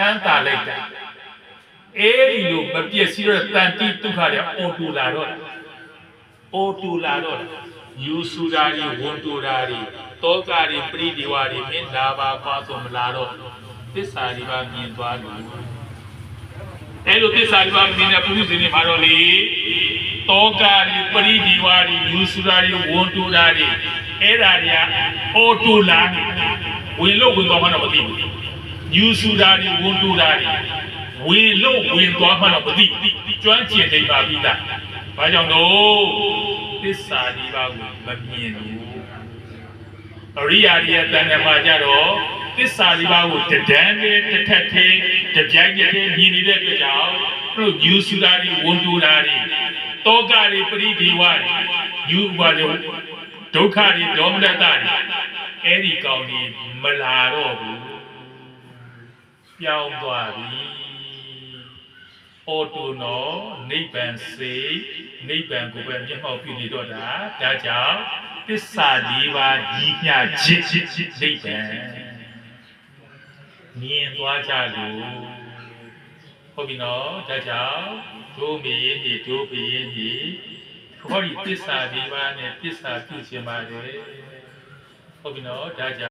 မ်းသာလိုက်တာအဲဒီလိုမပြည့်စည်တော့တန်တိဒုက္ခတွေအော်တူလာတော့ယူဆူတာတွေဝန်တူတာတွေတောကတွေပရိဒီဝါတွေမင်းလာပါကွာဆိုမလာတော့သစ္စာတွေပါမြင်သွားလို့အဲလိုသစ္စာတွေပါမြင်တဲ့ပုရိသေတွေမှာတော့လေတောကတွေပရိဒီဝါတွေယူဆူတာတွေဝန်တူတာတွေအဲ့ဒါတွေကအော်တူလာနေဝင်လို့ဝင်သွားမှတော့မသိဘူးယူဆူတာတွေဝန်တူတာတွေဝင်လို့ဝင်သွားမှတော့မသိကျွမ်းကျင်နေပါပြီလားဘာကြောင့်လို့သစ္စာဒီပါကိုမမြင်ဘူးအရိယာတွေရဲ့တဏ္ဍာမှာကြတော့သစ္စာဒီပါကိုတဒန်းနဲ့တစ်ထက်သေးတပြိုင်တည်းမြင်နေတဲ့အတွက်ကြောင့်တို့ယူဆူတာတွေဝန်တူတာတွေတောကတွေပရိဒီဝါတွေယူပါလို့ဒုက္ခတွေဒေါမနတတွေအဲ့ဒီကောင်တွေမလာတော့ဘူးပြောင်းသွားပြီအော်တိုနော်နိဗ္ဗာန်စေနိဗ္ဗာန်ကိုပဲမျက်မှောက်ပြုနေတော့တာဒါကြောင့်သစ္စာလေးပါးကြီးမြခြင်းနိဗ္ဗာန်မြင်သွားကြလို့ဟုတ်ပြီနော်ဒါကြောင့်တို့မေရင်ဒီတို့ဖေရင်ဒီခေါ်ဒီသစ္စာလေးပါးနဲ့သစ္စာပြုခြင်းပါတယ်ဟုတ်ပြီနော်ဒါကြောင့်